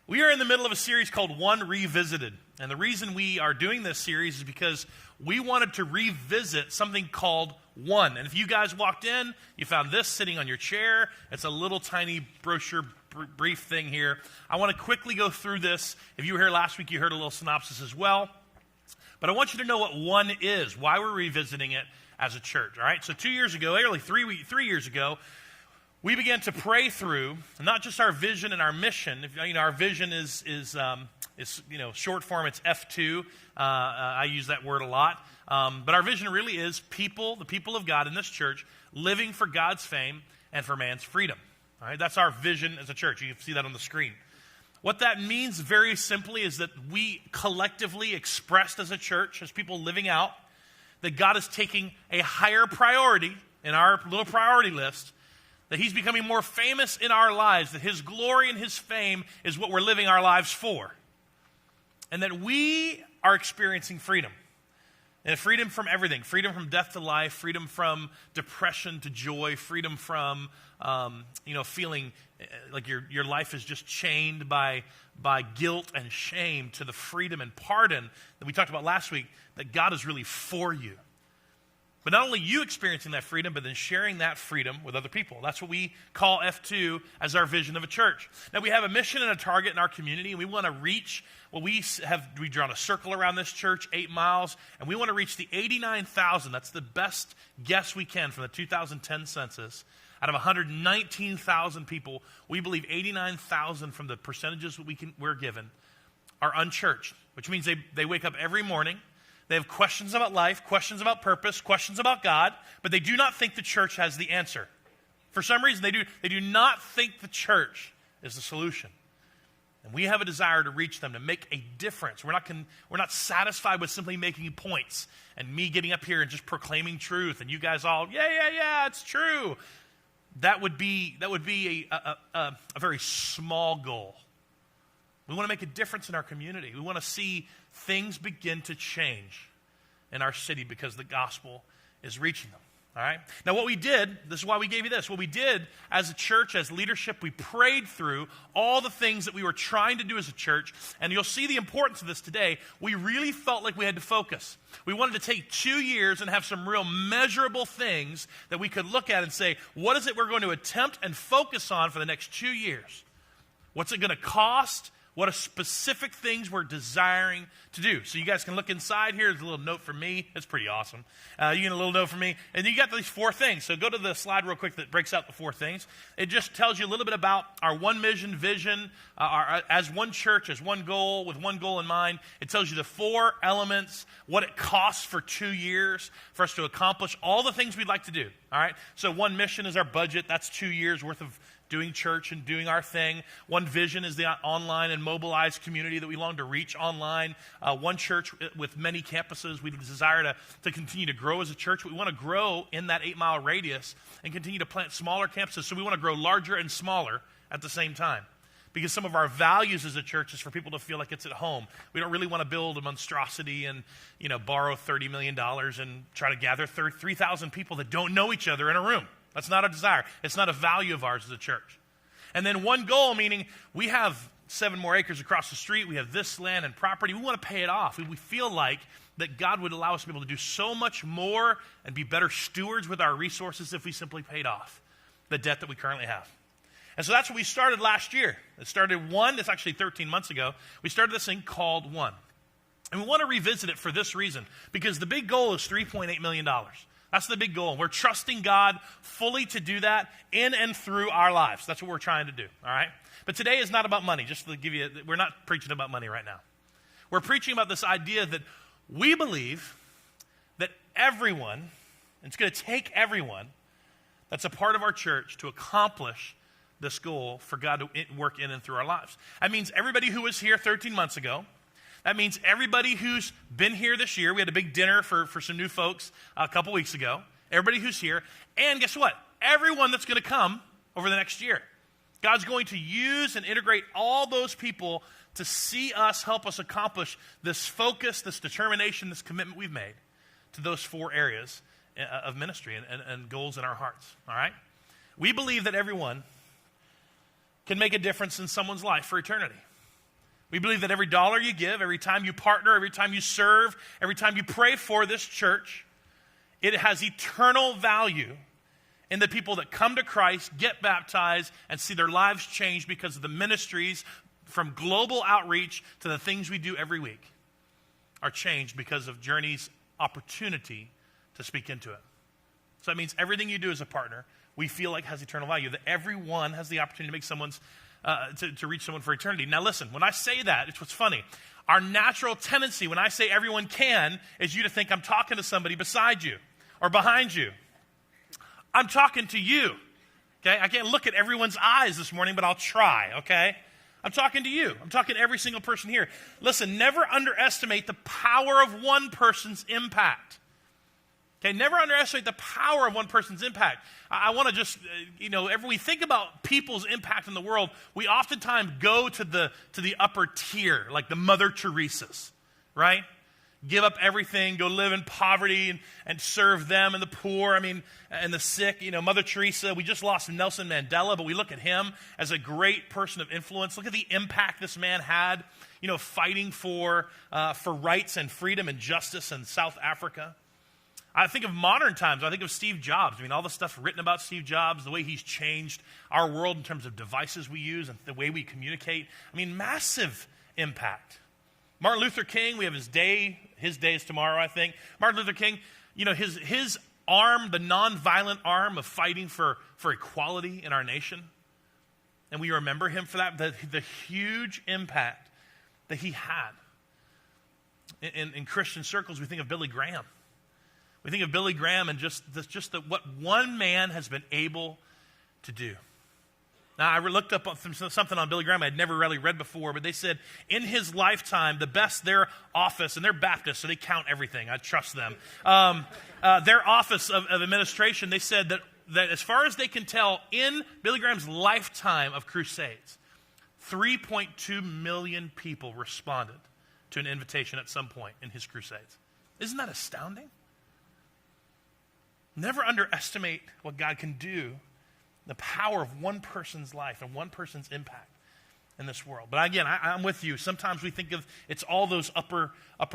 We are in the middle of a series called One Revisited. And the reason we are doing this series is because we wanted to revisit something called One. And if you guys walked in, you found this sitting on your chair. It's a little tiny brochure brief thing here. I want to quickly go through this. If you were here last week, you heard a little synopsis as well. But I want you to know what One is, why we're revisiting it as a church. All right, so 2 years ago, nearly 3 years ago, we began to pray through not just our vision and our mission. Our vision is short form. It's F2. I use that word a lot. But our vision really is the people of God in this church, living for God's fame and for man's freedom. All right, that's our vision as a church. You can see that on the screen. What that means very simply is that we collectively expressed as a church, as people living out, that God is taking a higher priority in our little priority list, that he's becoming more famous in our lives, that his glory and his fame is what we're living our lives for. And that we are experiencing freedom. And freedom from everything. Freedom from death to life. Freedom from depression to joy. Freedom from, feeling like your life is just chained by guilt and shame, to the freedom and pardon that we talked about last week, that God is really for you. But not only you experiencing that freedom, but then sharing that freedom with other people. That's what we call F2 as our vision of a church. Now, we have a mission and a target in our community, and we want to reach, we've drawn a circle around this church, 8 miles, and we want to reach the 89,000. That's the best guess we can from the 2010 census. Out of 119,000 people, we believe 89,000 from the percentages that we're given are unchurched, which means they wake up every morning. They have questions about life, questions about purpose, questions about God, but they do not think the church has the answer. For some reason, they do not think the church is the solution. And we have a desire to reach them, to make a difference. We're not satisfied with simply making points and me getting up here and just proclaiming truth, and you guys all, yeah, it's true. That would be a very small goal. We want to make a difference in our community. We want to see things begin to change in our city because the gospel is reaching them. All right? Now what we did, this is why we gave you this. What we did as a church, as leadership, we prayed through all the things that we were trying to do as a church, and you'll see the importance of this today. We really felt like we had to focus. We wanted to take 2 years and have some real measurable things that we could look at and say, what is it we're going to attempt and focus on for the next 2 years? What's it going to cost? What are specific things we're desiring to do? So you guys can look inside here. There's a little note from me. It's pretty awesome. You get a little note from me. And you got these 4 things. So go to the slide real quick that breaks out the 4 things. It just tells you a little bit about our one mission, vision, as one church, as one goal, with one goal in mind. It tells you the 4 elements, what it costs for 2 years for us to accomplish all the things we'd like to do. All right? So one mission is our budget. That's 2 years worth of doing church and doing our thing. One vision is the online and mobilized community that we long to reach online. One church with many campuses. We desire to continue to grow as a church. We want to grow in that 8-mile radius and continue to plant smaller campuses. So we want to grow larger and smaller at the same time. Because some of our values as a church is for people to feel like it's at home. We don't really want to build a monstrosity and borrow $30 million and try to gather 3,000 people that don't know each other in a room. That's not a desire. It's not a value of ours as a church. And then one goal, meaning we have 7 more acres across the street. We have this land and property. We want to pay it off. We feel like that God would allow us to be able to do so much more and be better stewards with our resources if we simply paid off the debt that we currently have. And so that's what we started last year. It's actually 13 months ago. We started this thing called One. And we want to revisit it for this reason, because the big goal is $3.8 million. That's the big goal. We're trusting God fully to do that in and through our lives. That's what we're trying to do, all right? But today is not about money. Just to give you, we're not preaching about money right now. We're preaching about this idea that we believe that everyone, and it's going to take everyone that's a part of our church to accomplish this goal for God to work in and through our lives. That means everybody who was here 13 months ago. That means everybody who's been here this year. We had a big dinner for some new folks a couple weeks ago. Everybody who's here. And guess what? Everyone that's going to come over the next year. God's going to use and integrate all those people to see us, help us accomplish this focus, this determination, this commitment we've made to those 4 areas of ministry and goals in our hearts. All right? We believe that everyone can make a difference in someone's life for eternity. We believe that every dollar you give, every time you partner, every time you serve, every time you pray for this church, it has eternal value in the people that come to Christ, get baptized, and see their lives change because of the ministries from global outreach to the things we do every week are changed because of Journey's opportunity to speak into it. So that means everything you do as a partner, we feel like has eternal value, that everyone has the opportunity to make someone's to reach someone for eternity. Now listen, when I say that, it's what's funny. Our natural tendency when I say everyone can is you to think I'm talking to somebody beside you or behind you. I'm talking to you, okay? I can't look at everyone's eyes this morning, but I'll try, okay? I'm talking to you. I'm talking to every single person here. Listen, never underestimate the power of one person's impact. Okay, never underestimate the power of one person's impact. I want to just, if we think about people's impact in the world, we oftentimes go to the upper tier, like the Mother Teresas, right? Give up everything, go live in poverty and serve them and the poor, and the sick. Mother Teresa, we just lost Nelson Mandela, but we look at him as a great person of influence. Look at the impact this man had, fighting for rights and freedom and justice in South Africa. I think of modern times. I think of Steve Jobs. All the stuff written about Steve Jobs, the way he's changed our world in terms of devices we use and the way we communicate. Massive impact. Martin Luther King, we have his day is tomorrow, I think. Martin Luther King, his arm, the nonviolent arm of fighting for equality in our nation. And we remember him for that, the huge impact that he had. In Christian circles, we think of Billy Graham. We think of Billy Graham and just what one man has been able to do. Now, I looked up something on Billy Graham I had never really read before, but they said in his lifetime, their office, and they're Baptists, so they count everything. I trust them. Their office of administration, they said that as far as they can tell, in Billy Graham's lifetime of crusades, 3.2 million people responded to an invitation at some point in his crusades. Isn't that astounding? Never underestimate what God can do, the power of one person's life and one person's impact in this world. But again, I'm with you. Sometimes we think of it's all those upper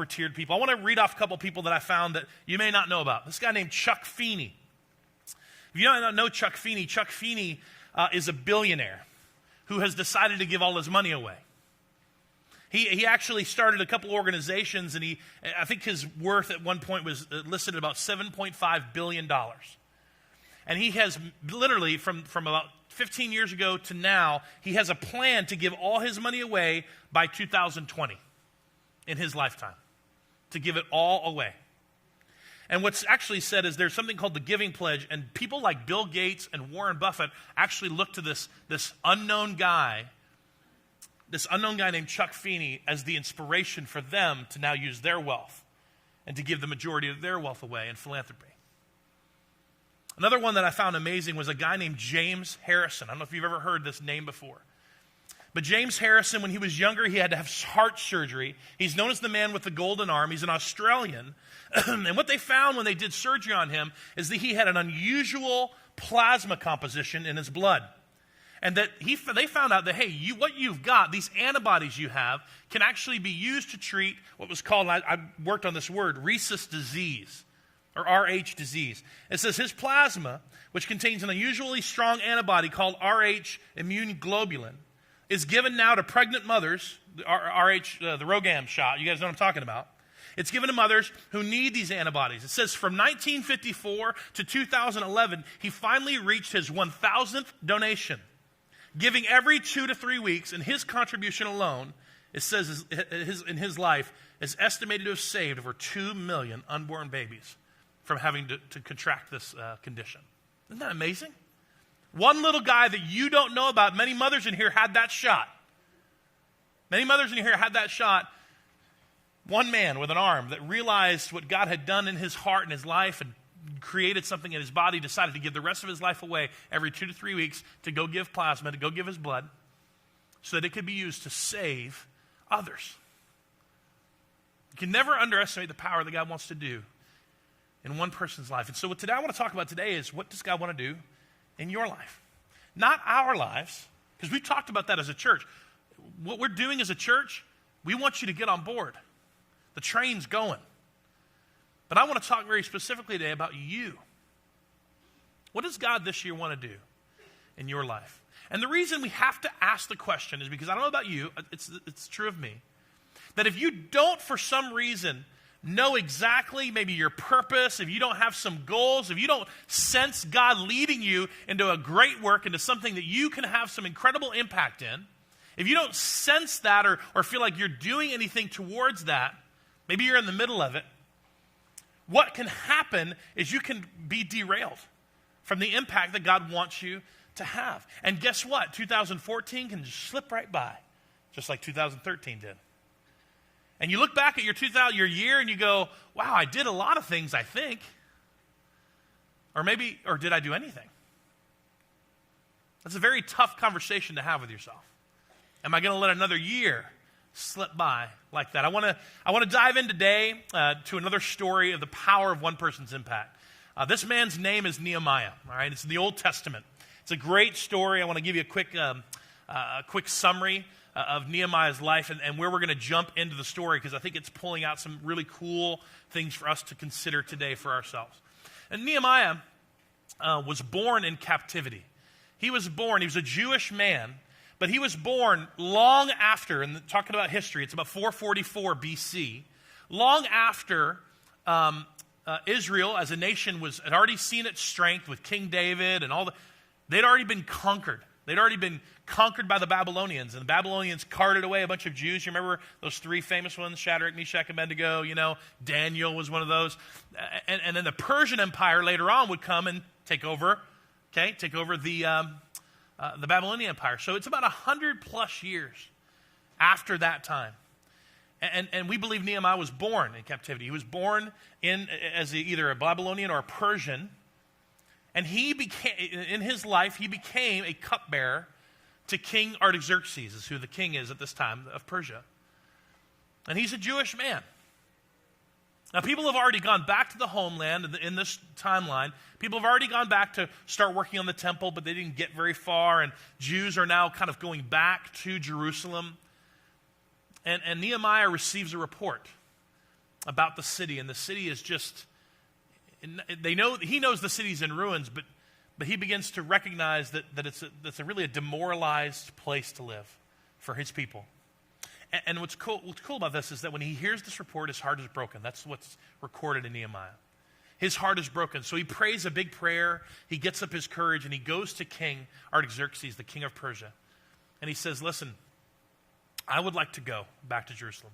tiered people. I want to read off a couple people that I found that you may not know about. This guy named Chuck Feeney. If you don't know Chuck Feeney is a billionaire who has decided to give all his money away. He actually started a couple organizations, and I think his worth at one point was listed at about $7.5 billion. And he has literally, from about 15 years ago to now, he has a plan to give all his money away by 2020 in his lifetime, to give it all away. And what's actually said is there's something called the Giving Pledge, and people like Bill Gates and Warren Buffett actually look to this unknown guy named Chuck Feeney as the inspiration for them to now use their wealth and to give the majority of their wealth away in philanthropy. Another one that I found amazing was a guy named James Harrison. I don't know if you've ever heard this name before. But James Harrison, when he was younger, he had to have heart surgery. He's known as the man with the golden arm. He's an Australian. And what they found when they did surgery on him is that he had an unusual plasma composition in his blood. And that they found out that, hey, what you've got, these antibodies you have, can actually be used to treat what was called, I worked on this word, rhesus disease, or RH disease. It says his plasma, which contains an unusually strong antibody called RH immune globulin, is given now to pregnant mothers, the Rogam shot, you guys know what I'm talking about. It's given to mothers who need these antibodies. It says from 1954 to 2011, he finally reached his 1,000th donation. Giving every 2 to 3 weeks, and his contribution alone, it says in his life, is estimated to have saved over 2 million unborn babies from having to contract this condition. Isn't that amazing? One little guy that you don't know about, many mothers in here had that shot. Many mothers in here had that shot. One man with an arm that realized what God had done in his heart and his life and created something in his body, decided to give the rest of his life away every 2 to 3 weeks to go give plasma, to go give his blood, so that it could be used to save others. You can never underestimate the power that God wants to do in one person's life. And so what I want to talk about today is, what does God want to do in your life? Not our lives, because we've talked about that as a church. What we're doing as a church We want you to get on board. The train's going. But I want to talk very specifically today about you. What does God this year want to do in your life? And the reason we have to ask the question is because I don't know about you, it's true of me, that if you don't for some reason know exactly maybe your purpose, if you don't have some goals, if you don't sense God leading you into a great work, into something that you can have some incredible impact in, if you don't sense that or feel like you're doing anything towards that, maybe you're in the middle of it, what can happen is you can be derailed from the impact that God wants you to have. And guess what? 2014 can just slip right by, just like 2013 did. And you look back at your year and you go, wow, I did a lot of things, I think. Or did I do anything? That's a very tough conversation to have with yourself. Am I going to let another year slip by like that? I want to dive in today to another story of the power of one person's impact. This man's name is Nehemiah. All right, it's in the Old Testament. It's a great story. I want to give you a quick summary of Nehemiah's life and where we're going to jump into the story because I think it's pulling out some really cool things for us to consider today for ourselves. And Nehemiah was born in captivity. He was a Jewish man, but he was born long after, and talking about history, it's about 444 BC, long after Israel as a nation had already seen its strength with King David and they'd already been conquered. They'd already been conquered by the Babylonians, and the Babylonians carted away a bunch of Jews. You remember those three famous ones, Shadrach, Meshach, and Abednego? Daniel was one of those. And then the Persian Empire later on would come and take over the Babylonian Empire. So it's about 100 plus years after that time. And we believe Nehemiah was born in captivity. He was born as either a Babylonian or a Persian. And in his life, he became a cupbearer to King Artaxerxes, is who the king is at this time of Persia. And he's a Jewish man. Now, people have already gone back to the homeland in this timeline. People have already gone back to start working on the temple, but they didn't get very far. And Jews are now kind of going back to Jerusalem. And Nehemiah receives a report about the city. And the city is just... he knows the city's in ruins, but he begins to recognize that it's really a demoralized place to live for his people. And what's cool about this is that when he hears this report, his heart is broken. That's what's recorded in Nehemiah. His heart is broken. So he prays a big prayer. He gets up his courage and he goes to King Artaxerxes, the king of Persia. And he says, listen, I would like to go back to Jerusalem.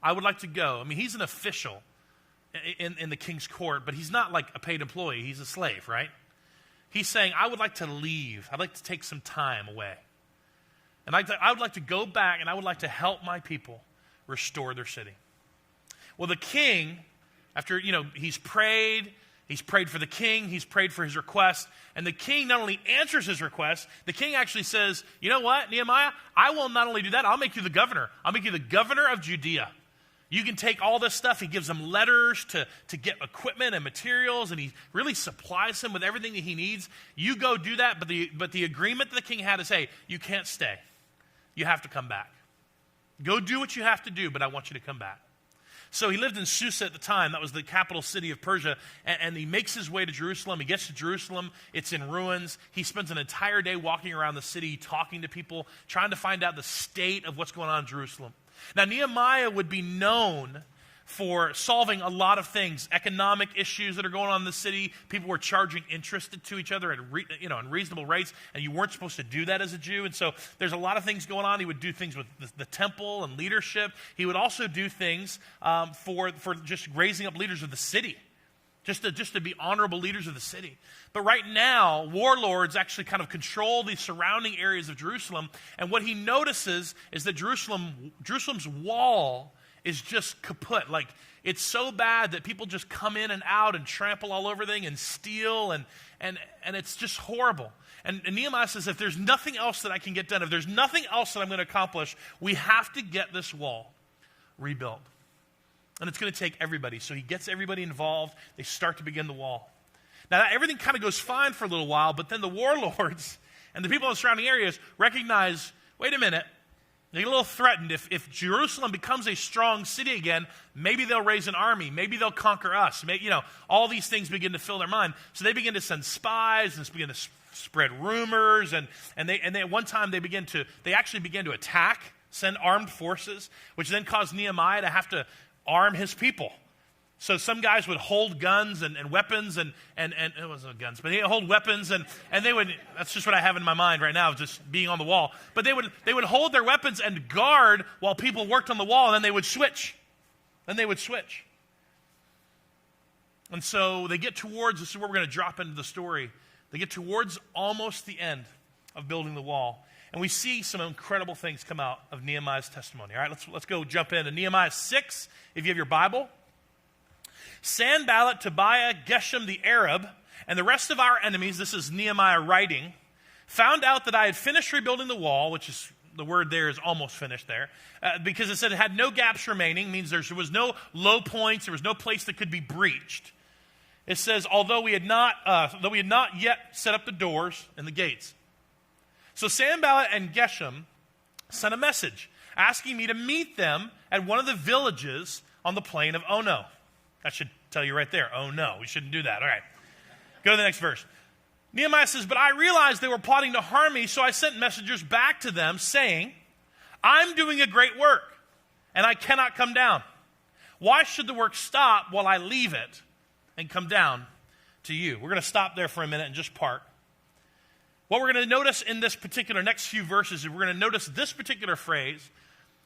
I would like to go. I mean, he's an official in the king's court, but he's not like a paid employee. He's a slave, right? He's saying, I would like to leave. I'd like to take some time away. And I would like to go back and I would like to help my people restore their city. Well, the king, after, he's prayed for the king, he's prayed for his request, and the king not only answers his request, the king actually says, you know what, Nehemiah, I will not only do that, I'll make you the governor. I'll make you the governor of Judea. You can take all this stuff. He gives him letters to get equipment and materials, and he really supplies him with everything that he needs. You go do that, but the agreement that the king had is, hey, you can't stay. You have to come back. Go do what you have to do, but I want you to come back. So he lived in Susa at the time. That was the capital city of Persia, and he makes his way to Jerusalem. He gets to Jerusalem. It's in ruins. He spends an entire day walking around the city, talking to people, trying to find out the state of what's going on in Jerusalem. Now, Nehemiah would be known for solving a lot of things, economic issues that are going on in the city. People were charging interest to each other at reasonable rates, and you weren't supposed to do that as a Jew. And so there's a lot of things going on. He would do things with the temple and leadership. He would also do things for just raising up leaders of the city, just to be honorable leaders of the city. But right now, warlords actually kind of control the surrounding areas of Jerusalem. And what he notices is that Jerusalem's wall is just kaput. Like, it's so bad that people just come in and out and trample all over things and steal, and it's just horrible. And Nehemiah says, if there's nothing else that I can get done, if there's nothing else that I'm going to accomplish, we have to get this wall rebuilt. And it's going to take everybody. So he gets everybody involved. They start to begin the wall. Now, everything kind of goes fine for a little while, but then the warlords and the people in the surrounding areas recognize, wait a minute, They get a little threatened. If Jerusalem becomes a strong city again, maybe they'll raise an army. Maybe they'll conquer us. Maybe, all these things begin to fill their mind. So they begin to send spies and begin to spread rumors. And they at one time they actually began to attack, send armed forces, which then caused Nehemiah to have to arm his people. So some guys would hold guns and weapons and it wasn't guns, but they would hold weapons and they would, that's just what I have in my mind right now, just being on the wall. But they would hold their weapons and guard while people worked on the wall, and then they would switch. And so they get towards, this is where we're going to drop into the story. They get towards almost the end of building the wall. And we see some incredible things come out of Nehemiah's testimony. All right, let's go jump into Nehemiah 6, if you have your Bible. Sanballat, Tobiah, Geshem the Arab, and the rest of our enemies, this is Nehemiah writing, found out that I had finished rebuilding the wall, which is, the word there is almost finished there, because it said it had no gaps remaining, means there was no low points, there was no place that could be breached. It says, though we had not yet set up the doors and the gates. So Sanballat and Geshem sent a message asking me to meet them at one of the villages on the plain of Ono. That should tell you right there. Oh no, we shouldn't do that. All right. Go to the next verse. Nehemiah says, but I realized they were plotting to harm me, so I sent messengers back to them saying, I'm doing a great work, and I cannot come down. Why should the work stop while I leave it and come down to you? We're going to stop there for a minute and just park. What we're going to notice in this particular next few verses is we're going to notice this particular phrase,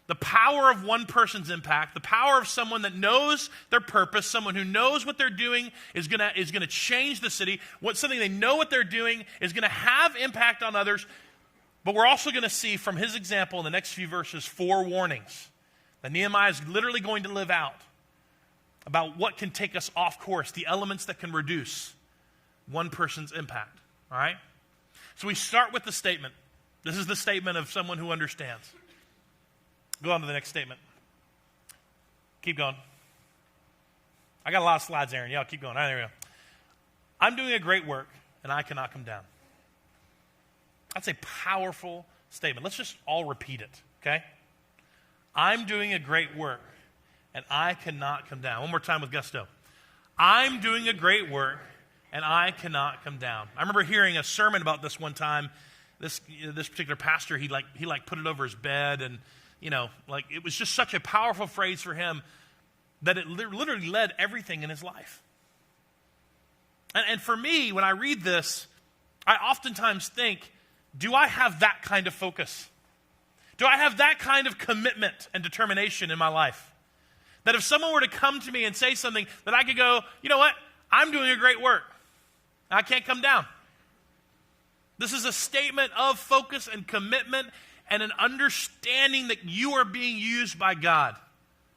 the power of one person's impact, the power of someone that knows their purpose, someone who knows what they're doing is going to change the city. Something they know what they're doing is going to have impact on others. But we're also going to see from his example in the next few verses 4 warnings that Nehemiah is literally going to live out about what can take us off course, the elements that can reduce one person's impact. All right? So we start with the statement. This is the statement of someone who understands. Go on to the next statement. Keep going. I got a lot of slides, Aaron. Y'all keep going. All right, there we go. I'm doing a great work, and I cannot come down. That's a powerful statement. Let's just all repeat it, okay? I'm doing a great work, and I cannot come down. One more time with gusto. I'm doing a great work, and I cannot come down. I remember hearing a sermon about this one time. This particular pastor, he put it over his bed, and it was just such a powerful phrase for him that it literally led everything in his life. And for me, when I read this, I oftentimes think, do I have that kind of focus? Do I have that kind of commitment and determination in my life? That if someone were to come to me and say something, that I could go, you know what? I'm doing a great work. I can't come down. This is a statement of focus and commitment and an understanding that you are being used by God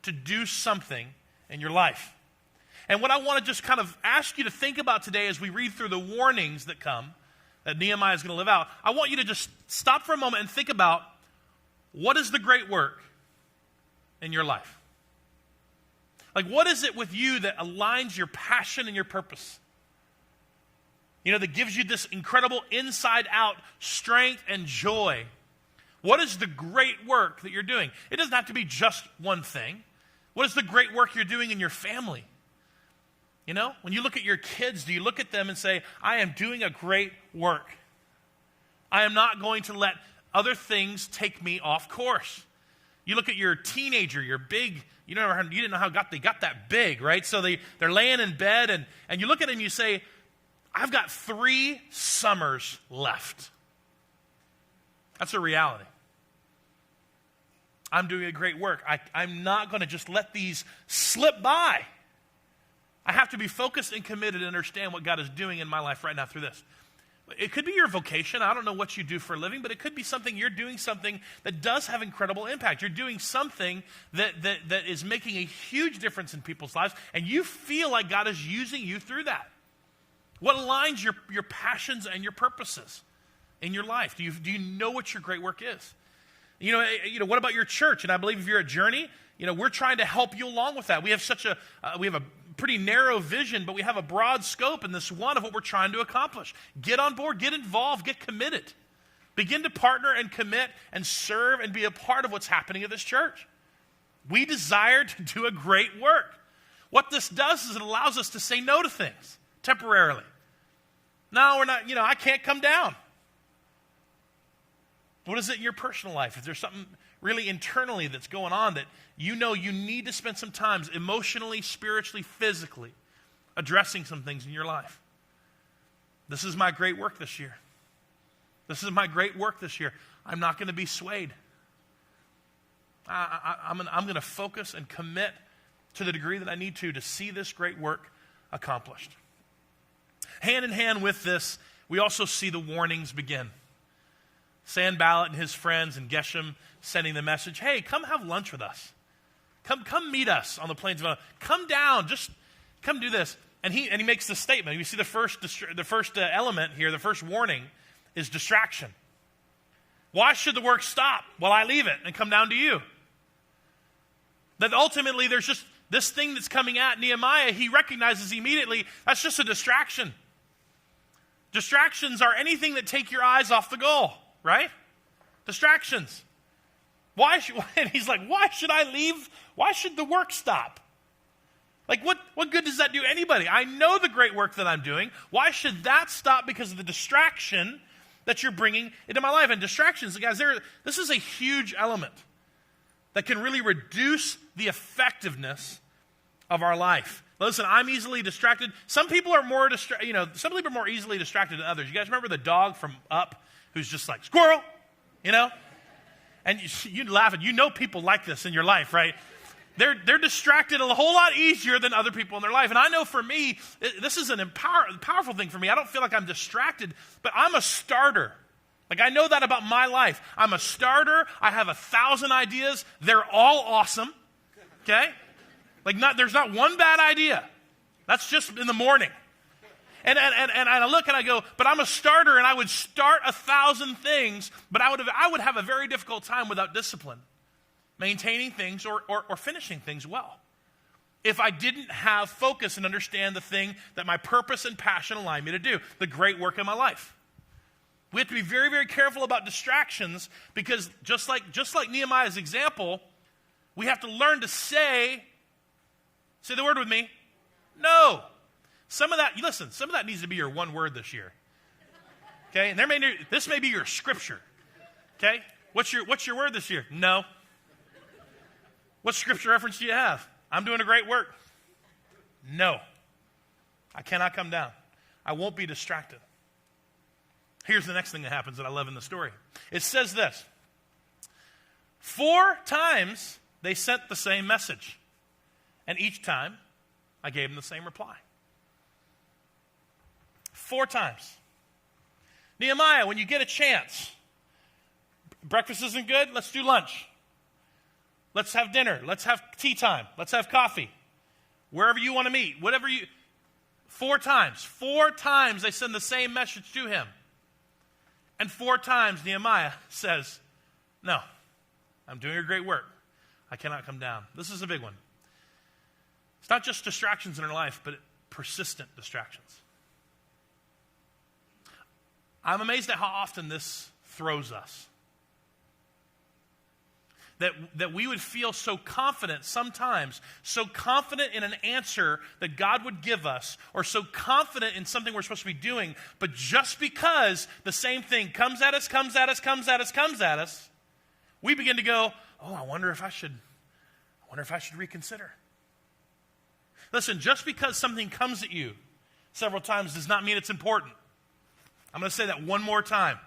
to do something in your life. And what I want to just kind of ask you to think about today as we read through the warnings that come, that Nehemiah is going to live out, I want you to just stop for a moment and think about, what is the great work in your life? Like, what is it with you that aligns your passion and your purpose? That gives you this incredible inside-out strength and joy. What is the great work that you're doing? It doesn't have to be just one thing. What is the great work you're doing in your family? When you look at your kids, do you look at them and say, I am doing a great work. I am not going to let other things take me off course. You look at your teenager, your big, you didn't know how they got that big, right? So they're laying in bed and you look at them and you say, I've got 3 summers left. That's a reality. I'm doing a great work. I'm not going to just let these slip by. I have to be focused and committed and understand what God is doing in my life right now through this. It could be your vocation. I don't know what you do for a living, but it could be something you're doing something that does have incredible impact. You're doing something that is making a huge difference in people's lives, and you feel like God is using you through that. What aligns your passions and your purposes in your life? Do you know what your great work is? What about your church? And I believe if you're at Journey, we're trying to help you along with that. We have we have a pretty narrow vision, but we have a broad scope in this one of what we're trying to accomplish. Get on board, get involved, get committed. Begin to partner and commit and serve and be a part of what's happening at this church. We desire to do a great work. What this does is it allows us to say no to things temporarily. No, we're not, I can't come down. What is it in your personal life? If there's something really internally that's going on that you need to spend some time emotionally, spiritually, physically addressing some things in your life. This is my great work this year. This is my great work this year. I'm not going to be swayed. I'm going to focus and commit to the degree that I need to see this great work accomplished. Hand in hand with this, we also see the warnings begin. Sanballat and his friends and Geshem sending the message, hey, come have lunch with us. Come meet us on the plains of come down, just come do this. And he makes this statement. You see the first element here, the first warning is distraction. Why should the work stop while I leave it and come down to you? That ultimately there's just this thing that's coming at Nehemiah, he recognizes immediately that's just a distraction. Distractions are anything that take your eyes off the goal, right? Distractions. And he's like, why should I leave? Why should the work stop? Like, what good does that do anybody? I know the great work that I'm doing. Why should that stop because of the distraction that you're bringing into my life? And distractions, guys, this is a huge element that can really reduce the effectiveness of our life. Listen, I'm easily distracted. Some people are more easily distracted than others. You guys remember the dog from Up who's just like, squirrel, And you laugh, and people like this in your life, right? They're distracted a whole lot easier than other people in their life. And I know for me, this is a powerful thing for me. I don't feel like I'm distracted, but I'm a starter. Like, I know that about my life. I'm a starter. I have 1,000 ideas. They're all awesome, okay? There's not one bad idea. That's just in the morning. And I look and I go, but I'm a starter, and I would start 1,000 things, but I would have a very difficult time without discipline, maintaining things or finishing things well, if I didn't have focus and understand the thing that my purpose and passion align me to do, the great work in my life. We have to be very, very careful about distractions, because just like Nehemiah's example, we have to learn to say the word with me, no. Some of that needs to be your one word this year. Okay? And this may be your scripture. Okay? What's your word this year? No. What scripture reference do you have? I'm doing a great work. No. I cannot come down. I won't be distracted. Here's the next thing that happens that I love in the story. It says this: 4 times they sent the same message, and each time I gave them the same reply. 4 times. Nehemiah, when you get a chance, breakfast isn't good, let's do lunch. Let's have dinner. Let's have tea time. Let's have coffee. Wherever you want to meet. 4 times. 4 times they send the same message to him. And 4 times Nehemiah says, no, I'm doing a great work. I cannot come down. This is a big one. It's not just distractions in our life, but persistent distractions. I'm amazed at how often this throws us. That we would feel so confident sometimes, so confident in an answer that God would give us, or so confident in something we're supposed to be doing, but just because the same thing comes at us, we begin to go, oh, I wonder if I should reconsider. Listen, just because something comes at you several times does not mean it's important. I'm going to say that one more time.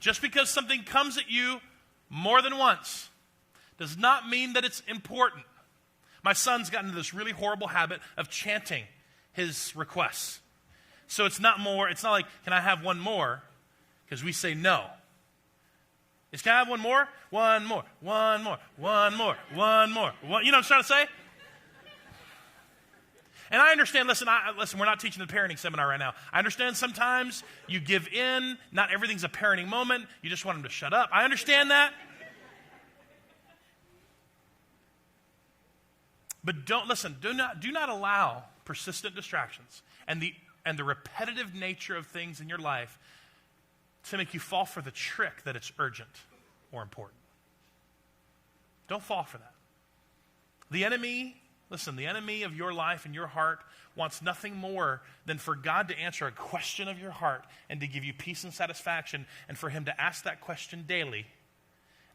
Just because something comes at you more than once does not mean that it's important. My son's gotten into this really horrible habit of chanting his requests. So it's not like, can I have one more? Because we say no. It's, can I have one more? One more, one more, one more, one more. You know what I'm trying to say? And I understand, listen, we're not teaching the parenting seminar right now. I understand sometimes you give in. Not everything's a parenting moment. You just want them to shut up. I understand that. But do not allow persistent distractions and the repetitive nature of things in your life to make you fall for the trick that it's urgent or important. Don't fall for that. The enemy of your life and your heart wants nothing more than for God to answer a question of your heart and to give you peace and satisfaction, and for him to ask that question daily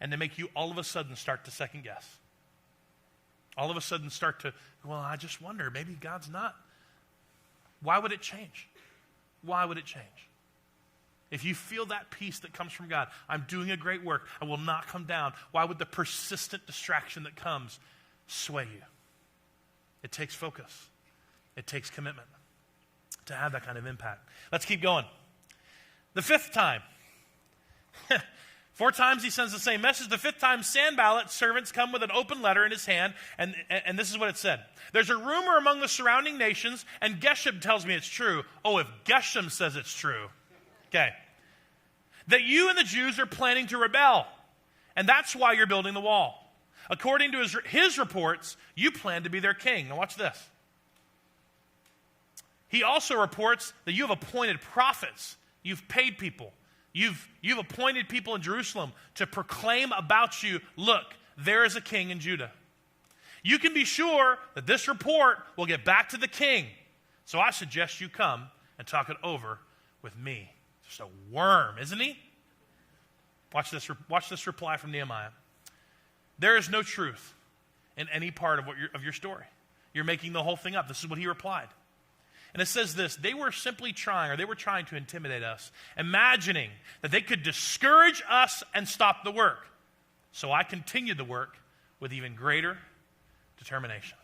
and to make you all of a sudden start to second guess. All of a sudden start to, well, I just wonder, maybe God's not. Why would it change? Why would it change? If you feel that peace that comes from God, I'm doing a great work, I will not come down, why would the persistent distraction that comes sway you? It takes focus. It takes commitment to have that kind of impact. Let's keep going. The fifth time. 4 times he sends the same message. The 5th time, Sanballat's servants come with an open letter in his hand, and this is what it said. There's a rumor among the surrounding nations, and Geshem tells me it's true. Oh, if Geshem says it's true. Okay. That you and the Jews are planning to rebel, and that's why you're building the wall. According to his reports, you plan to be their king. Now watch this. He also reports that you have appointed prophets. You've paid people. You've appointed people in Jerusalem to proclaim about you, look, there is a king in Judah. You can be sure that this report will get back to the king. So I suggest you come and talk it over with me. Just a worm, isn't he? Watch this reply from Nehemiah. There is no truth in any part of your story. You're making the whole thing up. This is what he replied. And it says this, they were trying to intimidate us, imagining that they could discourage us and stop the work. So I continued the work with even greater determination.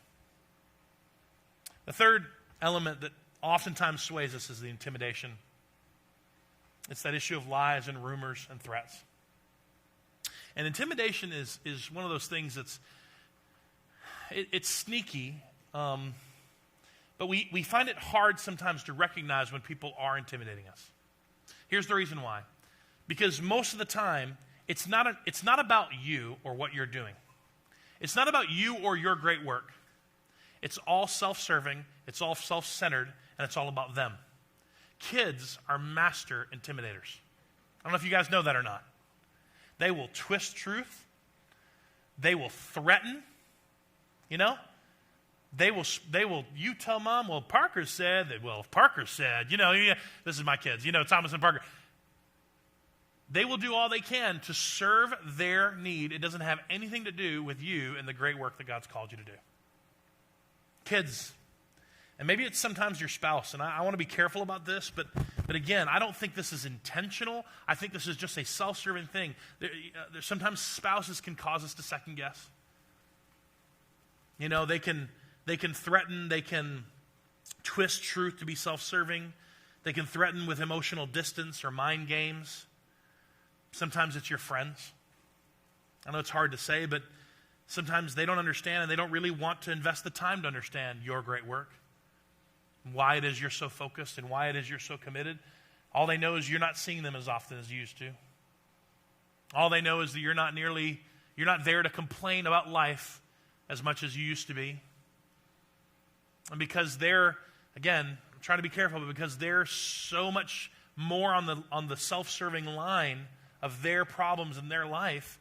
The third element that oftentimes sways us is the intimidation. It's that issue of lies and rumors and threats. And intimidation is one of those things that's it's sneaky, but we find it hard sometimes to recognize when people are intimidating us. Here's the reason why. Because most of the time, it's not about you or what you're doing. It's not about you or your great work. It's all self-serving, it's all self-centered, and it's all about them. Kids are master intimidators. I don't know if you guys know that or not. They will twist truth. They will threaten. They will, you tell mom, well, Parker said that, well, if Parker said, this is my kids, Thomas and Parker. They will do all they can to serve their need. It doesn't have anything to do with you and the great work that God's called you to do. Kids, and maybe it's sometimes your spouse, and I want to be careful about this, but again, I don't think this is intentional. I think this is just a self-serving thing. Sometimes spouses can cause us to second guess. They can threaten, they can twist truth to be self-serving. They can threaten with emotional distance or mind games. Sometimes it's your friends. I know it's hard to say, but sometimes they don't understand and they don't really want to invest the time to understand your great work, why it is you're so focused and why it is you're so committed. All they know is you're not seeing them as often as you used to. All they know is that you're not there to complain about life as much as you used to be. And because they're, again, I'm trying to be careful, but because they're so much more on the self-serving line of their problems in their life,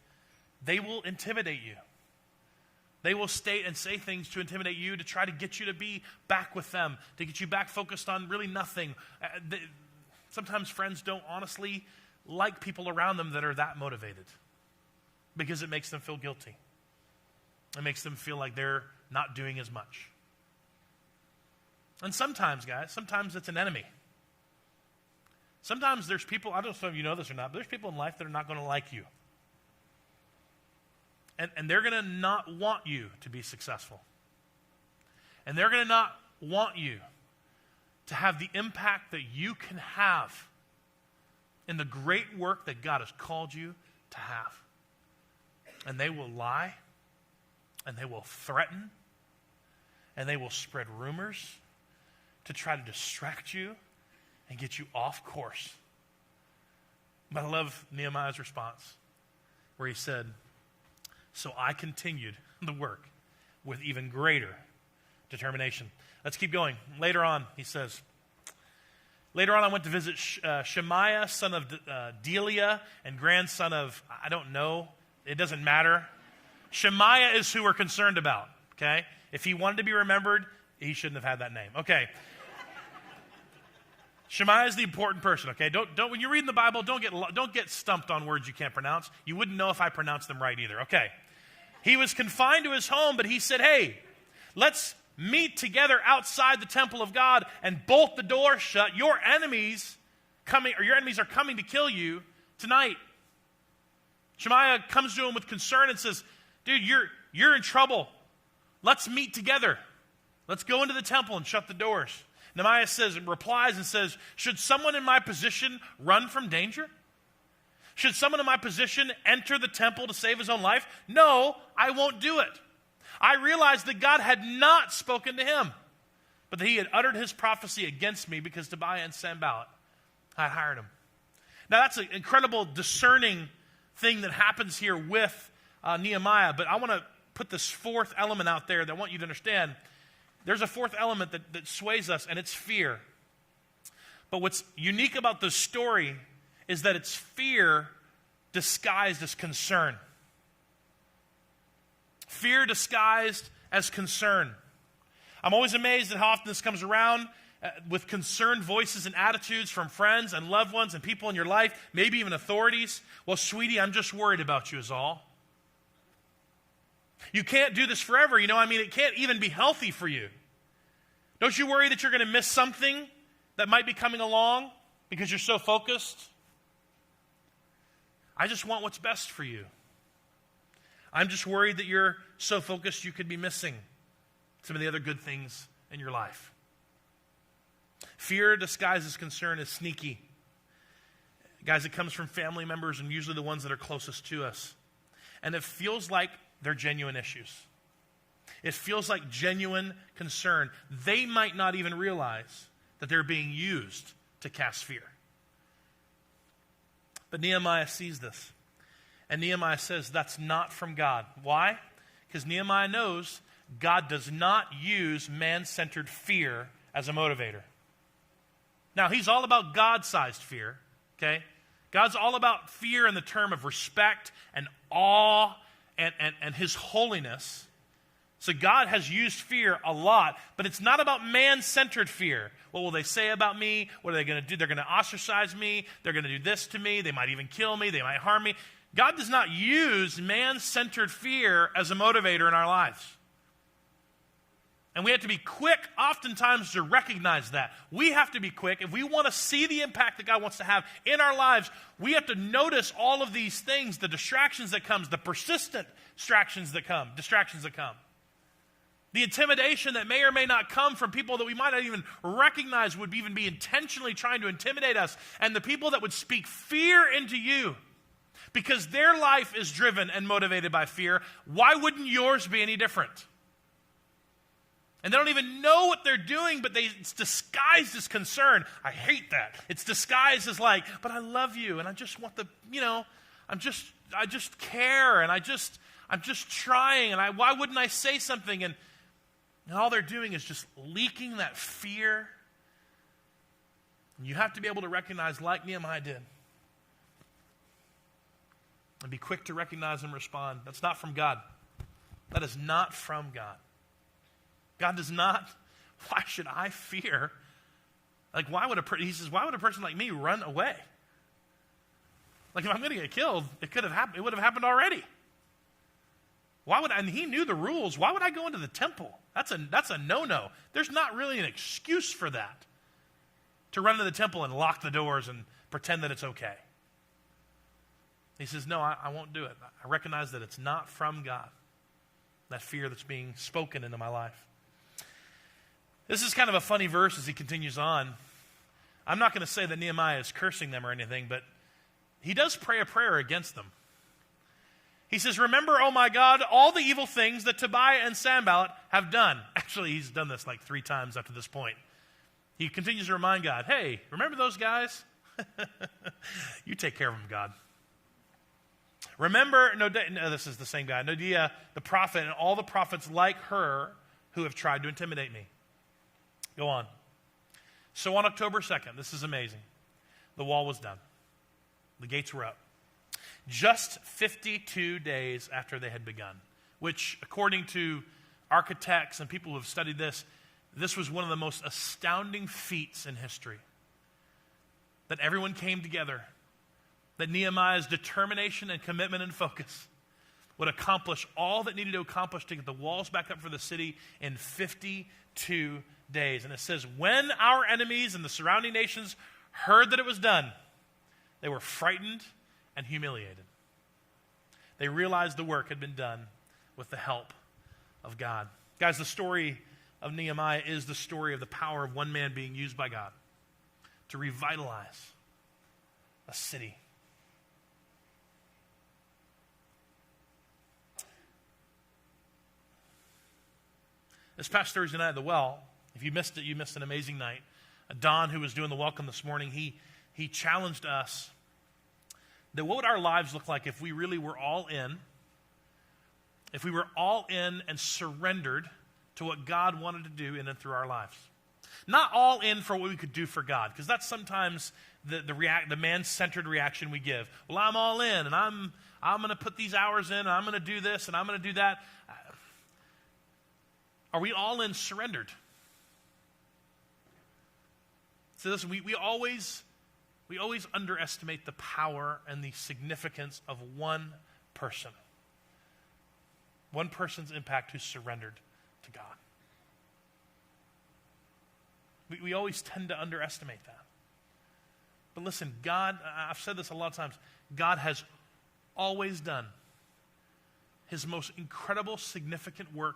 they will intimidate you. They will state and say things to intimidate you, to try to get you to be back with them, to get you back focused on really nothing. Sometimes friends don't honestly like people around them that are that motivated because it makes them feel guilty. It makes them feel like they're not doing as much. And sometimes, guys, it's an enemy. Sometimes there's people, I don't know if you know this or not, but there's people in life that are not going to like you. And they're going to not want you to be successful. And they're going to not want you to have the impact that you can have in the great work that God has called you to have. And they will lie, and they will threaten, and they will spread rumors to try to distract you and get you off course. But I love Nehemiah's response, where he said, so I continued the work with even greater determination. Let's keep going. Later on, he says, Later on, I went to visit Shemaiah, son of Delia, and grandson of, I don't know, it doesn't matter. Shemaiah is who we're concerned about, okay? If he wanted to be remembered, he shouldn't have had that name. Okay. Shemaiah is the important person, okay? Don't when you're reading the Bible, don't get stumped on words you can't pronounce. You wouldn't know if I pronounced them right either, okay? He was confined to his home, but he said, hey, let's meet together outside the temple of God and bolt the door shut. Your enemies are coming to kill you tonight. Shemaiah comes to him with concern and says, dude, you're in trouble. Let's meet together. Let's go into the temple and shut the doors. Nehemiah replies and says, should someone in my position run from danger? Should someone in my position enter the temple to save his own life? No, I won't do it. I realized that God had not spoken to him, but that he had uttered his prophecy against me because Tobiah and Sanballat had hired him. Now that's an incredible discerning thing that happens here with Nehemiah, but I want to put this fourth element out there that I want you to understand. There's a fourth element that sways us, and it's fear. But what's unique about this story is that it's fear disguised as concern. Fear disguised as concern. I'm always amazed at how often this comes around with concerned voices and attitudes from friends and loved ones and people in your life, maybe even authorities. Well, sweetie, I'm just worried about you is all. You can't do this forever, it can't even be healthy for you. Don't you worry that you're going to miss something that might be coming along because you're so focused? I just want what's best for you. I'm just worried that you're so focused you could be missing some of the other good things in your life. Fear disguised as concern is sneaky. Guys, it comes from family members and usually the ones that are closest to us. And it feels like they're genuine issues. It feels like genuine concern. They might not even realize that they're being used to cast fear. But Nehemiah sees this. And Nehemiah says that's not from God. Why? Because Nehemiah knows God does not use man-centered fear as a motivator. Now, he's all about God-sized fear, okay? God's all about fear in the term of respect and awe and his holiness. So God has used fear a lot, but it's not about man-centered fear. What will they say about me? What are they going to do? They're going to ostracize me. They're going to do this to me. They might even kill me. They might harm me. God does not use man-centered fear as a motivator in our lives. And we have to be quick oftentimes to recognize that. We have to be quick. If we want to see the impact that God wants to have in our lives, we have to notice all of these things, the distractions that come, the persistent distractions that come. The intimidation that may or may not come from people that we might not even recognize would even be intentionally trying to intimidate us. And the people that would speak fear into you because their life is driven and motivated by fear, why wouldn't yours be any different? And they don't even know what they're doing, but it's disguised as concern. I hate that. It's disguised as but I love you, and I just want I just care, and I'm just trying, and why wouldn't I say something? And all they're doing is just leaking that fear. And you have to be able to recognize, like Nehemiah did, and be quick to recognize and respond. That's not from God. That is not from God. God does not. Why should I fear? He says, why would a person like me run away? If I'm going to get killed, it could have happened. It would have happened already. And he knew the rules. Why would I go into the temple? That's a no-no. There's not really an excuse for that. To run into the temple and lock the doors and pretend that it's okay. He says, no, I won't do it. I recognize that it's not from God. That fear that's being spoken into my life. This is kind of a funny verse as he continues on. I'm not going to say that Nehemiah is cursing them or anything, but he does pray a prayer against them. He says, remember, oh my God, all the evil things that Tobiah and Sanballat have done. Actually, he's done this 3 times up to this point. He continues to remind God, hey, remember those guys? You take care of them, God. Remember, this is the same guy, Noadiah, the prophet, and all the prophets like her who have tried to intimidate me. Go on. So on October 2nd, this is amazing, the wall was done. The gates were up. Just 52 days after they had begun, which according to architects and people who have studied this was one of the most astounding feats in history. That everyone came together, that Nehemiah's determination and commitment and focus would accomplish all that needed to accomplish to get the walls back up for the city in 52 days. And it says, when our enemies and the surrounding nations heard that it was done, they were frightened and humiliated. They realized the work had been done with the help of God. Guys, the story of Nehemiah is the story of the power of one man being used by God to revitalize a city. This past Thursday night at the well, if you missed it, you missed an amazing night. Don, who was doing the welcome this morning, he challenged us that what would our lives look like if we really were all in, if we were all in and surrendered to what God wanted to do in and through our lives. Not all in for what we could do for God, because that's sometimes the man-centered reaction we give. Well, I'm all in, and I'm going to put these hours in, and I'm going to do this, and I'm going to do that. Are we all in surrendered? So listen, we always underestimate the power and the significance of one person. One person's impact who's surrendered to God. We always tend to underestimate that. But listen, God, I've said this a lot of times, God has always done his most incredible, significant work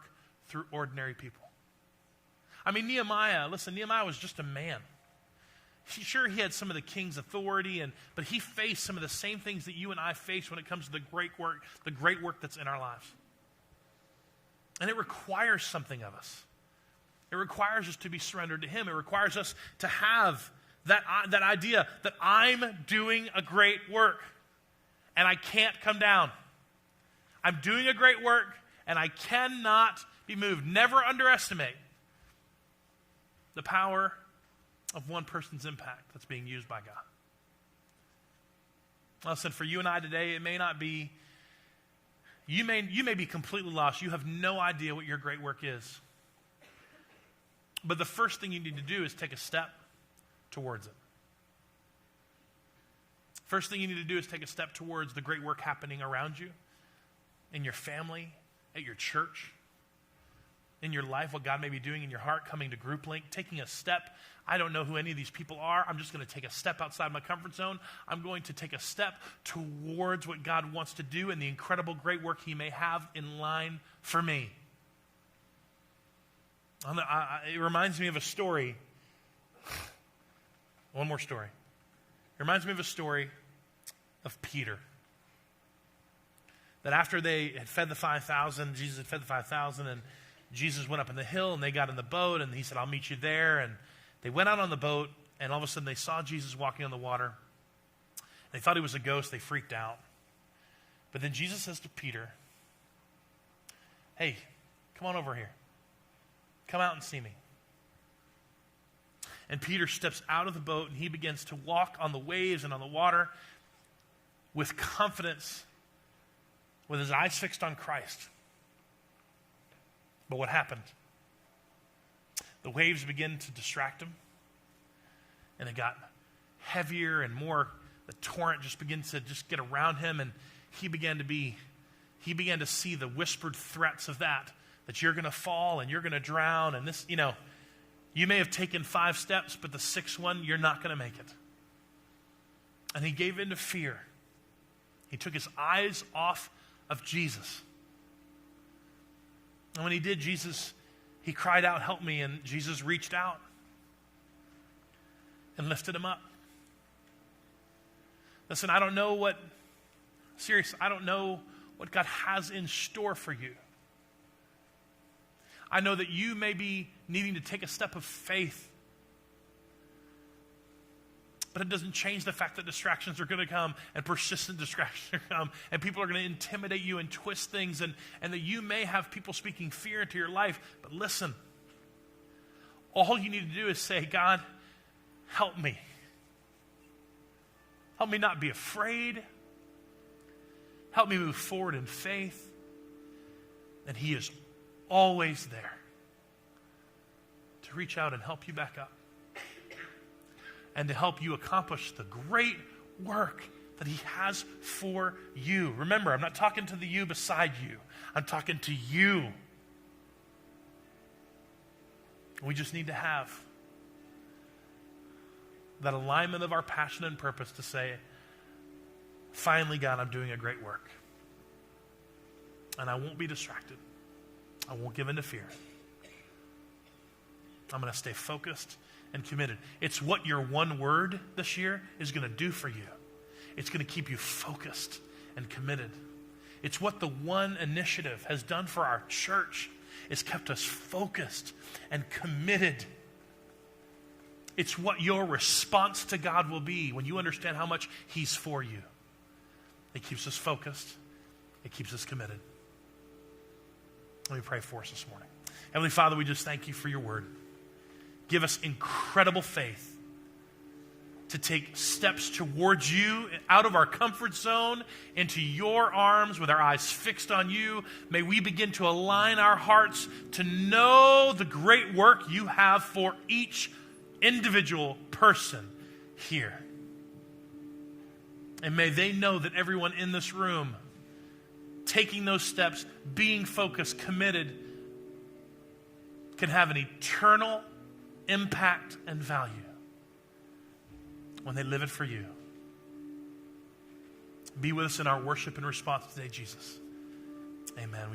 through ordinary people. I mean, Nehemiah was just a man. Sure, he had some of the king's authority, but he faced some of the same things that you and I face when it comes to the great work that's in our lives. And it requires something of us. It requires us to be surrendered to him. It requires us to have that idea that I'm doing a great work and I can't come down. I'm doing a great work and I cannot be moved. Never underestimate the power of one person's impact that's being used by God. Listen, for you and I today, it may not be, you may be completely lost. You have no idea what your great work is. But the first thing you need to do is take a step towards it. First thing you need to do is take a step towards the great work happening around you, in your family, at your church, in your life, what God may be doing in your heart, coming to Group Link, taking a step. I don't know who any of these people are. I'm just going to take a step outside my comfort zone. I'm going to take a step towards what God wants to do and the incredible great work he may have in line for me. It reminds me of a story. One more story. It reminds me of a story of Peter. That after they had fed the 5,000, Jesus had fed the 5,000, and Jesus went up in the hill, and they got in the boat, and he said, I'll meet you there. And they went out on the boat, and all of a sudden they saw Jesus walking on the water. They thought he was a ghost. They freaked out. But then Jesus says to Peter, hey, come on over here. Come out and see me. And Peter steps out of the boat, and he begins to walk on the waves and on the water with confidence, with his eyes fixed on Christ. But what happened? The waves began to distract him, and it got heavier and more. The torrent just began to just get around him, and he began to see the whispered threats of that you're going to fall and you're going to drown, and this, you may have taken 5 steps, but the 6th one, you're not going to make it. And he gave in to fear. He took his eyes off of Jesus. And when he did, he cried out, help me, and Jesus reached out and lifted him up. Listen, I don't know what God has in store for you. I know that you may be needing to take a step of faith, but it doesn't change the fact that distractions are going to come, and persistent distractions are going to come, and people are going to intimidate you and twist things, and that you may have people speaking fear into your life. But listen, all you need to do is say, God, help me. Help me not be afraid. Help me move forward in faith. And he is always there to reach out and help you back up and to help you accomplish the great work that he has for you. Remember, I'm not talking to the you beside you. I'm talking to you. We just need to have that alignment of our passion and purpose to say, finally, God, I'm doing a great work. And I won't be distracted. I won't give in to fear. I'm going to stay focused and committed. It's what your one word this year is going to do for you. It's going to keep you focused and committed. It's what the one initiative has done for our church. It's kept us focused and committed. It's what your response to God will be when you understand how much he's for you. It keeps us focused. It keeps us committed. Let me pray for us this morning. Heavenly Father, we just thank you for your word. Give us incredible faith to take steps towards you, out of our comfort zone, into your arms with our eyes fixed on you. May we begin to align our hearts to know the great work you have for each individual person here. And may they know that everyone in this room, taking those steps, being focused, committed, can have an eternal impact and value when they live it for you. Be with us in our worship and response today, Jesus. Amen.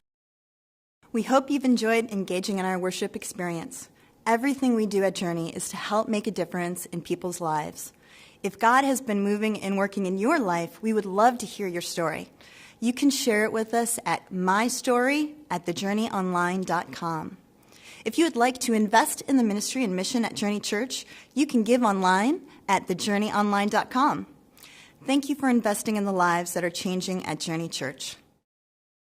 We hope you've enjoyed engaging in our worship experience. Everything we do at Journey is to help make a difference in people's lives. If God has been moving and working in your life, we would love to hear your story. You can share it with us at mystory@thejourneyonline.com. If you would like to invest in the ministry and mission at Journey Church, you can give online at thejourneyonline.com. Thank you for investing in the lives that are changing at Journey Church.